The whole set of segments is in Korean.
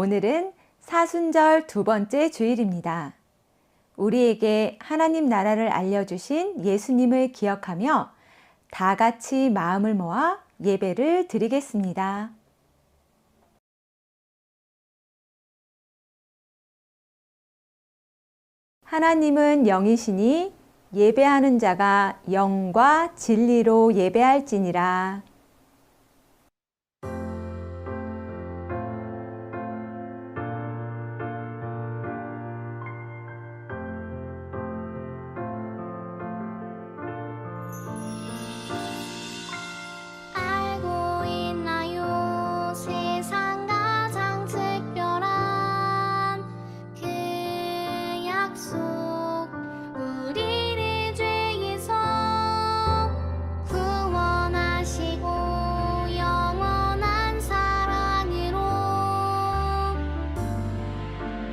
오늘은 사순절 두 번째 주일입니다. 우리에게 하나님 나라를 알려주신 예수님을 기억하며 다 같이 마음을 모아 예배를 드리겠습니다. 하나님은 영이시니 예배하는 자가 영과 진리로 예배할지니라. 알고 있나요? 세상 가장 특별한 그 약속, 우리를 죄에서 구원하시고 영원한 사랑으로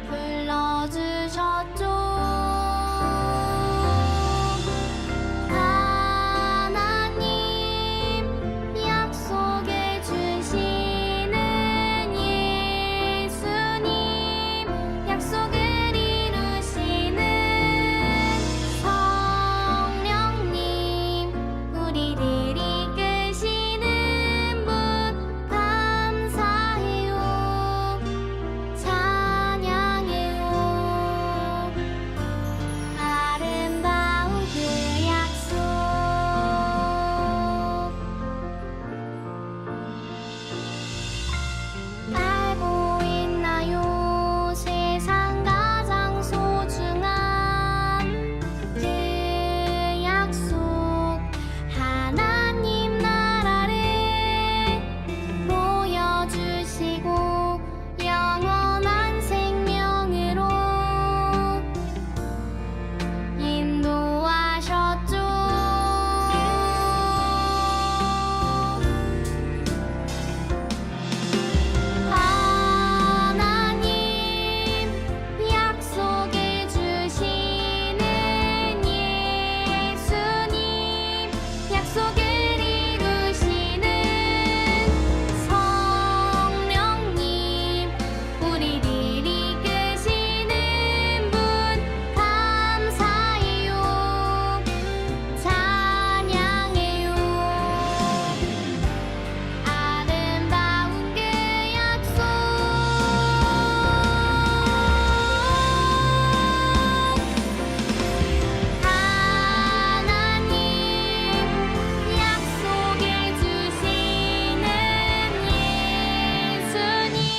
불러주셨죠. 알고 있나요? 세상 가장 소중한 그 약속, 하나님 나라를 보여주시고 영원한 생명으로 인도하셨죠. 하나님 약속해 주시는 예수님, 약속을 이루시는 성령님, 우리를 이끄시는 분 감사해요, 찬양해요. 아름다운 그 약속, 하나님 약속해 주시는 예수님,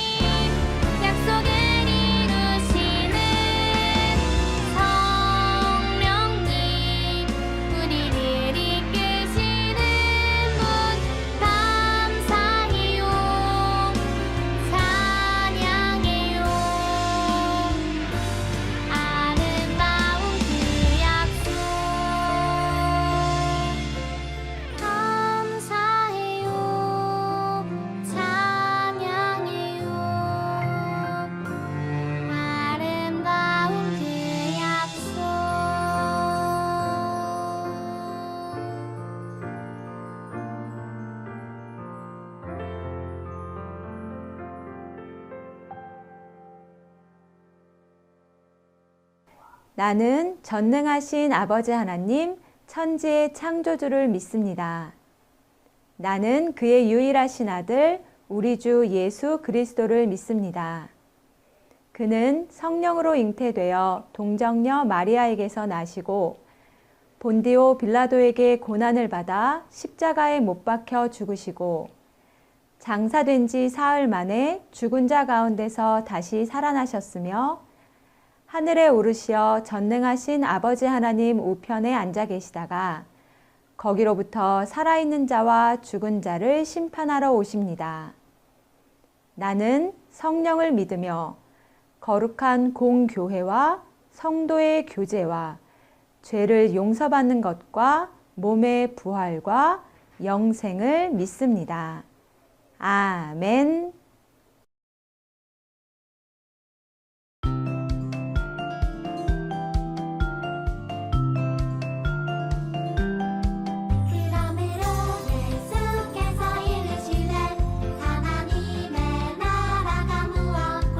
약속을 이루시는 성령님, 우리를 이끄시는 분 감사해요, 찬양해요. 아름다운 그 약속, 감사해요, 찬양해요. 아름다운 그 약속. 나는 전능하신 아버지 하나님, 천지의 창조주를 믿습니다. 나는 그의 유일하신 아들, 우리 주 예수 그리스도를 믿습니다. 그는 성령으로 잉태되어 동정녀 마리아에게서 나시고 본디오 빌라도에게 고난을 받아 십자가에 못 박혀 죽으시고 장사된 지 사흘 만에 죽은 자 가운데서 다시 살아나셨으며 하늘에 오르시어 전능하신 아버지 하나님 우편에 앉아 계시다가 거기로부터 살아있는 자와 죽은 자를 심판하러 오십니다. 나는 성령을 믿으며 거룩한 공교회와 성도의 교제와 죄를 용서받는 것과 몸의 부활과 영생을 믿습니다. 아멘. 그러므로 예수께서 이르시되 하나님의 나라가 무엇과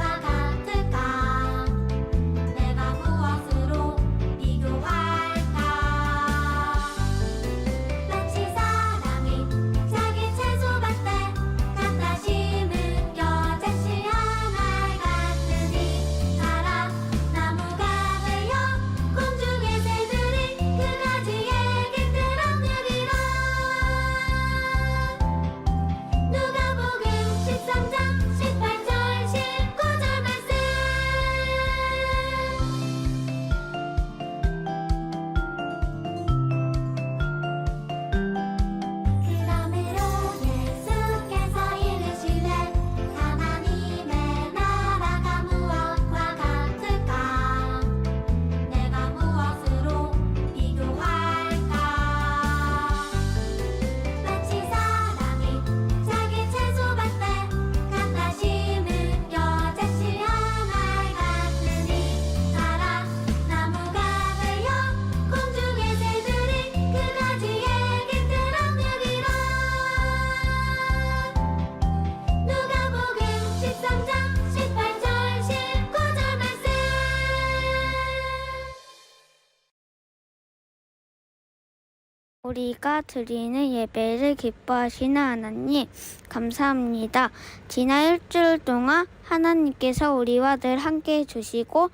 우리가 드리는 예배를 기뻐하시는 하나님, 감사합니다. 지난 일주일 동안 하나님께서 우리와 늘 함께 해주시고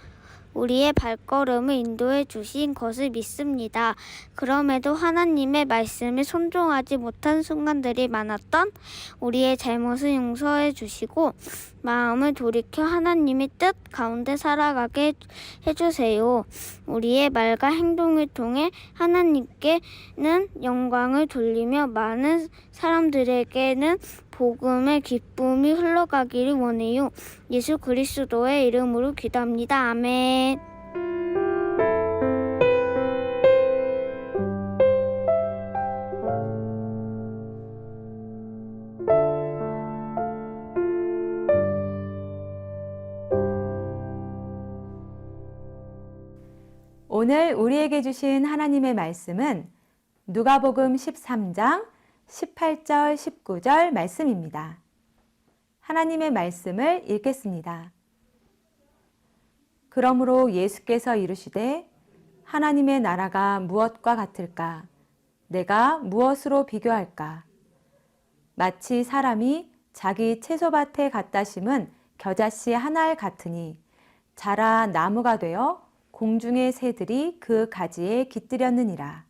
우리의 발걸음을 인도해 주신 것을 믿습니다. 그럼에도 하나님의 말씀에 순종하지 못한 순간들이 많았던 우리의 잘못을 용서해 주시고 마음을 돌이켜 하나님의 뜻 가운데 살아가게 해주세요. 우리의 말과 행동을 통해 하나님께는 영광을 돌리며 많은 사람들에게는 복음의 기쁨이 흘러가기를 원해요. 예수 그리스도의 이름으로 기도합니다. 아멘. 오늘 우리에게 주신 하나님의 말씀은 누가복음 13장 18절 19절 말씀입니다. 하나님의 말씀을 읽겠습니다. 그러므로 예수께서 이르시되 하나님의 나라가 무엇과 같을까? 내가 무엇으로 비교할까? 마치 사람이 자기 채소밭에 갖다 심은 겨자씨 한 알 같으니 자라 나무가 되어 공중의 새들이 그 가지에 깃들였느니라.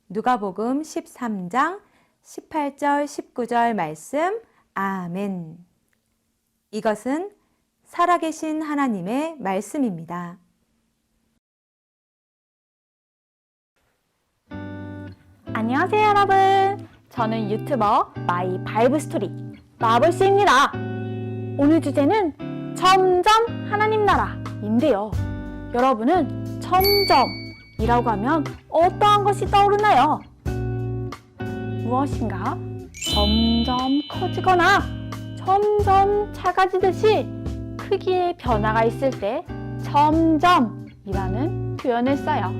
누가복음 13장 18절 19절 말씀. 아멘. 이것은 살아계신 하나님의 말씀입니다. 안녕하세요 여러분, 저는 유튜버 마이 바이블 스토리 마블씨입니다. 오늘 주제는 점점 하나님 나라인데요. 여러분은 점점이라고 하면 어떠한 것이 떠오르나요? 무엇인가 점점 커지거나 점점 작아지듯이 크기의 변화가 있을 때 점점이라는 표현을 써요.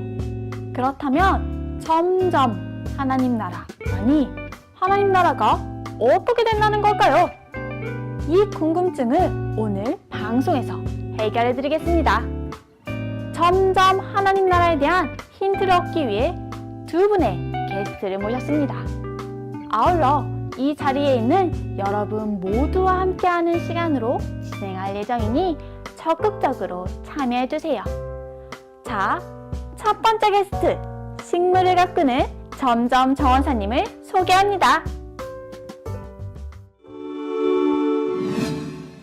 그렇다면 점점 하나님 나라, 아니 하나님 나라가 어떻게 된다는 걸까요? 이 궁금증을 오늘 방송에서 해결해 드리겠습니다. 점점 하나님 나라에 대한 힌트를 얻기 위해 두 분의 게스트를 모셨습니다. 아울러 이 자리에 있는 여러분 모두와 함께하는 시간으로 진행할 예정이니 적극적으로 참여해 주세요. 자, 첫 번째 게스트, 식물을 가꾸는 점점 정원사님을 소개합니다.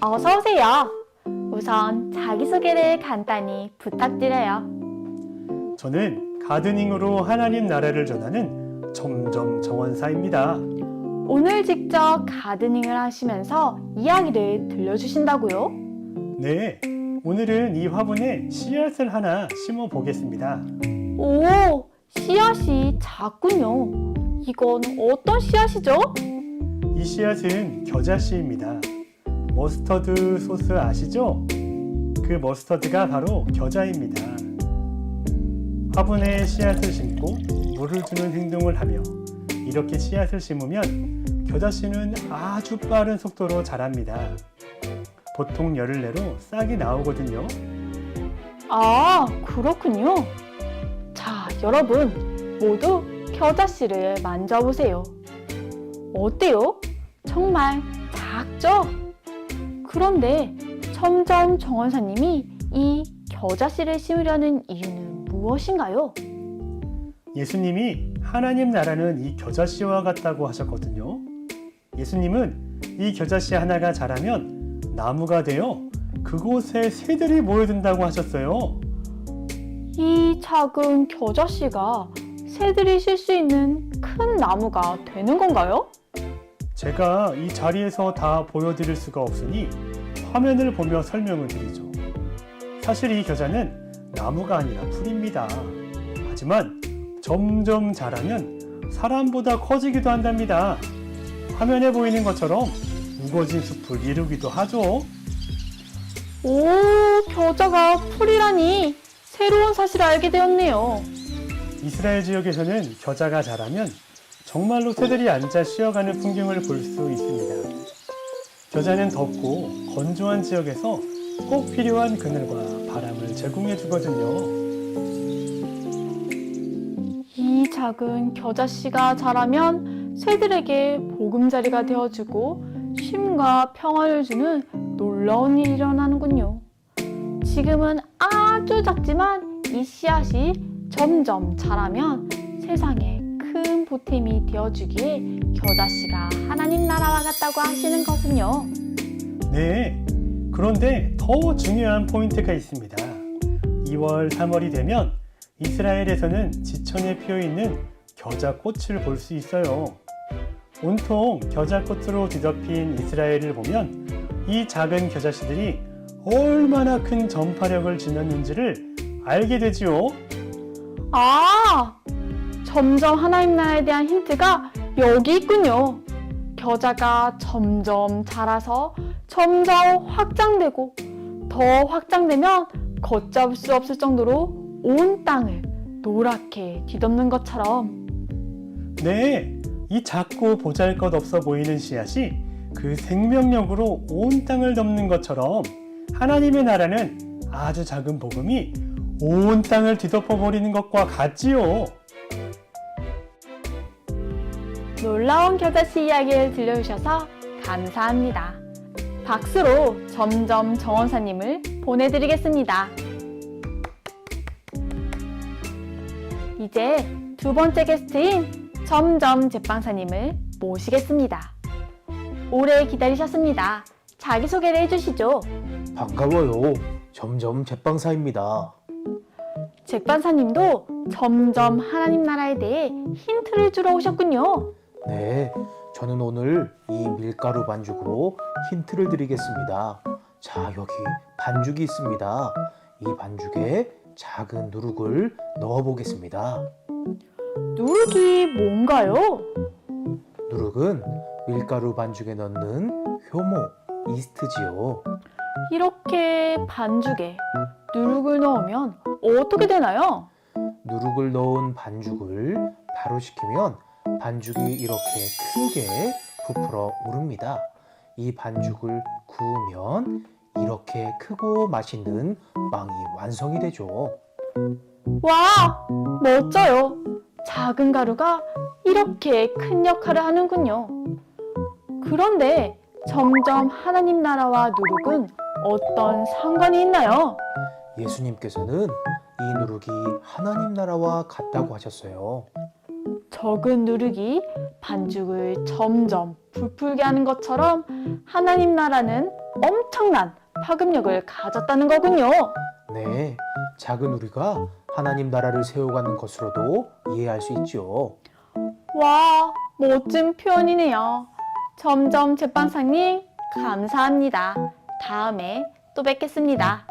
어서 오세요. 우선 자기소개를 간단히 부탁드려요. 저는 가드닝으로 하나님 나라를 전하는 점점 정원사입니다. 오늘 직접 가드닝을 하시면서 이야기를 들려주신다고요? 네, 오늘은 이 화분에 씨앗을 하나 심어 보겠습니다. 오, 씨앗이 작군요. 이건 어떤 씨앗이죠? 이 씨앗은 겨자씨입니다. 머스터드 소스 아시죠? 그 머스터드가 바로 겨자입니다. 화분에 씨앗을 심고 물을 주는 행동을 하며 이렇게 씨앗을 심으면 겨자씨는 아주 빠른 속도로 자랍니다. 보통 열흘 내로 싹이 나오거든요. 아, 그렇군요. 자, 여러분 모두 겨자씨를 만져보세요. 어때요? 정말 작죠? 그런데 점점 정원사님이 이 겨자씨를 심으려는 이유는 무엇인가요? 예수님이 하나님 나라는 이 겨자씨와 같다고 하셨거든요. 예수님은 이 겨자씨 하나가 자라면 나무가 되어 그곳에 새들이 모여든다고 하셨어요. 이 작은 겨자씨가 새들이 쉴 수 있는 큰 나무가 되는 건가요? 제가 이 자리에서 다 보여드릴 수가 없으니 화면을 보며 설명을 드리죠. 사실 이 겨자는 나무가 아니라 풀입니다. 하지만 점점 자라면 사람보다 커지기도 한답니다. 화면에 보이는 것처럼 우거진 숲을 이루기도 하죠. 오, 겨자가 풀이라니 새로운 사실을 알게 되었네요. 이스라엘 지역에서는 겨자가 자라면 정말로 새들이 앉아 쉬어가는 풍경을 볼 수 있습니다. 겨자는 덥고 건조한 지역에서 꼭 필요한 그늘과 바람을 제공해 주거든요. 이 작은 겨자씨가 자라면 새들에게 보금자리가 되어주고 쉼과 평안을 주는 놀라운 일이 일어나는군요. 지금은 아주 작지만 이 씨앗이 점점 자라면 세상에 큰 보탬이 되어주기에 겨자씨가 하나님 나라와 같다고 하시는 거군요. 네, 그런데 더 중요한 포인트가 있습니다. 2월, 3월이 되면 이스라엘에서는 지천에 피어있는 겨자꽃을 볼 수 있어요. 온통 겨자꽃으로 뒤덮인 이스라엘을 보면 이 작은 겨자씨들이 얼마나 큰 전파력을 지녔는지를 알게 되지요. 아, 점점 하나님 나라에 대한 힌트가 여기 있군요. 겨자가 점점 자라서 점점 확장되고 더 확장되면 걷잡을 수 없을 정도로 온 땅을 노랗게 뒤덮는 것처럼. 네, 이 작고 보잘것없어 보이는 씨앗이 그 생명력으로 온 땅을 덮는 것처럼 하나님의 나라는 아주 작은 복음이 온 땅을 뒤덮어 버리는 것과 같지요. 놀라운 겨자씨 이야기를 들려주셔서 감사합니다. 박수로 점점 정원사님을 보내드리겠습니다. 이제 두 번째 게스트인 점점 제빵사님을 모시겠습니다. 오래 기다리셨습니다. 자기소개를 해주시죠. 반가워요. 점점 제빵사입니다. 제빵사님도 점점 하나님 나라에 대해 힌트를 주러 오셨군요. 네, 저는 오늘 이 밀가루 반죽으로 힌트를 드리겠습니다. 자, 여기 반죽이 있습니다. 이 반죽에 작은 누룩을 넣어 보겠습니다. 누룩이 뭔가요? 누룩은 밀가루 반죽에 넣는 효모, 이스트지요. 이렇게 반죽에 누룩을 넣으면 어떻게 되나요? 누룩을 넣은 반죽을 바로 식히면 반죽이 이렇게 크게 부풀어 오릅니다. 이 반죽을 구우면 이렇게 크고 맛있는 빵이 완성이 되죠. 와, 멋져요. 작은 가루가 이렇게 큰 역할을 하는군요. 그런데 점점 하나님 나라와 누룩은 어떤 상관이 있나요? 예수님께서는 이 누룩이 하나님 나라와 같다고 하셨어요. 적은 누룩이 반죽을 점점 부풀게 하는 것처럼 하나님 나라는 엄청난 파급력을 가졌다는 거군요. 네, 작은 우리가 하나님 나라를 세워가는 것으로도 이해할 수 있죠. 와, 멋진 표현이네요. 점점 제빵사님, 감사합니다. 다음에 또 뵙겠습니다.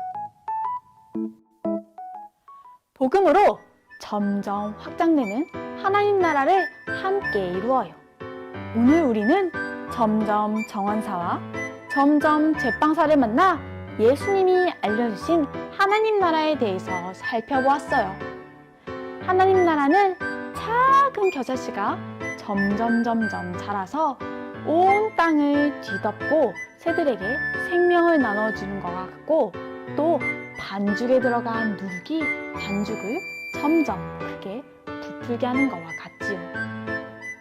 복음으로 점점 확장되는 하나님 나라를 함께 이루어요. 오늘 우리는 점점 정원사와 점점 제빵사를 만나 예수님이 알려주신 하나님 나라에 대해서 살펴보았어요. 하나님 나라는 작은 겨자씨가 점점 자라서 온 땅을 뒤덮고 새들에게 생명을 나눠주는 것 같고, 또 반죽에 들어간 누룩이 반죽을 점점 크게 부풀게 하는 것과 같지요.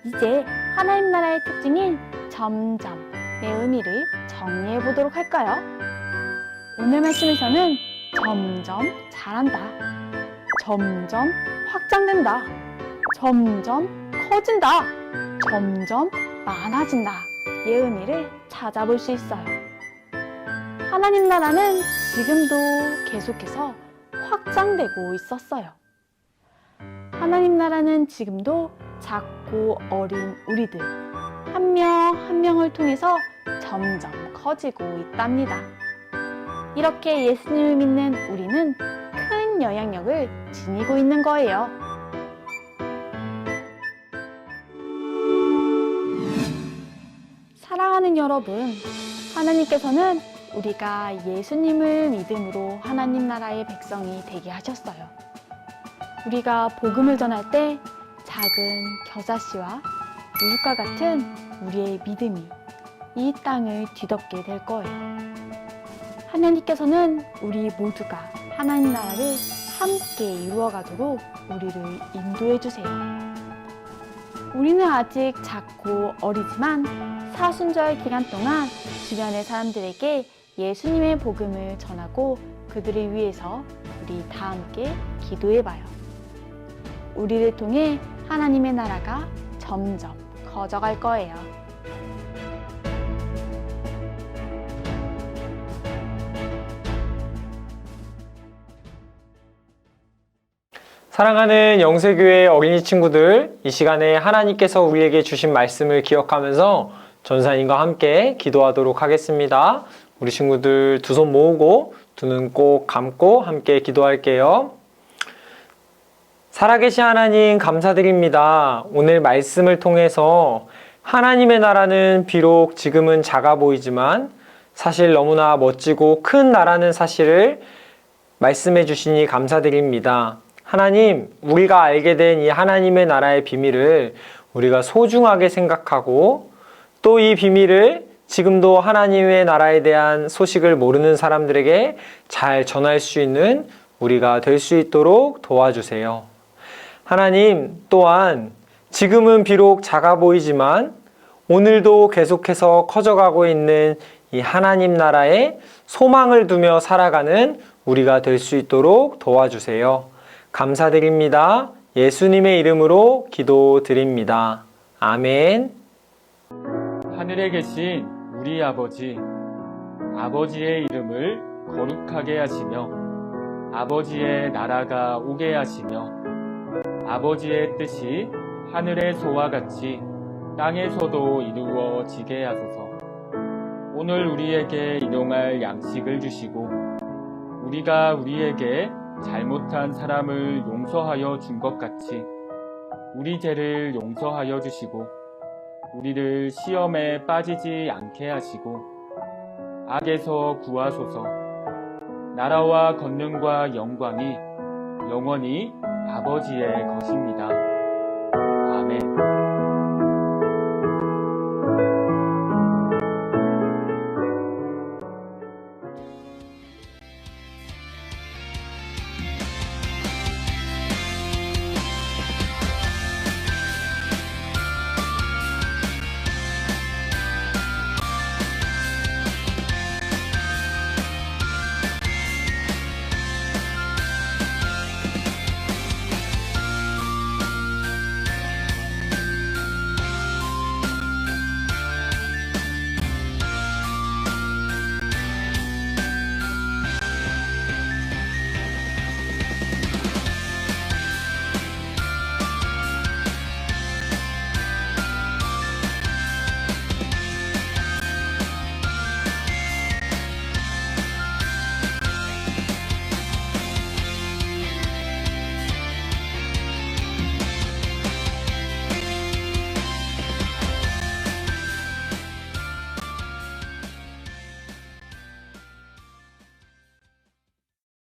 이제 하나님 나라의 특징인 점점의 의미를 정리해 보도록 할까요? 오늘 말씀에서는 점점 자란다, 점점 확장된다, 점점 커진다, 점점 많아진다 의 의미를 찾아볼 수 있어요. 하나님 나라는 지금도 계속해서 확장되고 있었어요. 하나님 나라는 지금도 작고 어린 우리들 한 명 한 명을 통해서 점점 커지고 있답니다. 이렇게 예수님을 믿는 우리는 큰 영향력을 지니고 있는 거예요. 사랑하는 여러분, 하나님께서는 우리가 예수님을 믿음으로 하나님 나라의 백성이 되게 하셨어요. 우리가 복음을 전할 때 작은 겨자씨와 누룩과 같은 우리의 믿음이 이 땅을 뒤덮게 될 거예요. 하나님께서는 우리 모두가 하나님 나라를 함께 이루어가도록 우리를 인도해 주세요. 우리는 아직 작고 어리지만 사순절 기간 동안 주변의 사람들에게 예수님의 복음을 전하고 그들을 위해서 우리 다 함께 기도해봐요. 우리를 통해 하나님의 나라가 점점 커져갈 거예요. 사랑하는 영세교회 어린이 친구들, 이 시간에 하나님께서 우리에게 주신 말씀을 기억하면서 전사님과 함께 기도하도록 하겠습니다. 우리 친구들 두 손 모으고 두 눈 꼭 감고 함께 기도할게요. 살아계신 하나님 감사드립니다. 오늘 말씀을 통해서 하나님의 나라는 비록 지금은 작아 보이지만 사실 너무나 멋지고 큰 나라는 사실을 말씀해 주시니 감사드립니다. 하나님, 우리가 알게 된 이 하나님의 나라의 비밀을 우리가 소중하게 생각하고 또 이 비밀을 지금도 하나님의 나라에 대한 소식을 모르는 사람들에게 잘 전할 수 있는 우리가 될 수 있도록 도와주세요. 하나님, 또한 지금은 비록 작아 보이지만 오늘도 계속해서 커져가고 있는 이 하나님 나라에 소망을 두며 살아가는 우리가 될 수 있도록 도와주세요. 감사드립니다. 예수님의 이름으로 기도드립니다. 아멘. 하늘에 계신 우리 아버지, 아버지의 이름을 거룩하게 하시며 아버지의 나라가 오게 하시며 아버지의 뜻이 하늘에서와 같이 땅에서도 이루어지게 하소서. 오늘 우리에게 일용할 양식을 주시고 우리가 우리에게 잘못한 사람을 용서하여 준 것 같이 우리 죄를 용서하여 주시고 우리를 시험에 빠지지 않게 하시고 악에서 구하소서. 나라와 권능과 영광이 영원히 아버지의 것입니다. 아멘.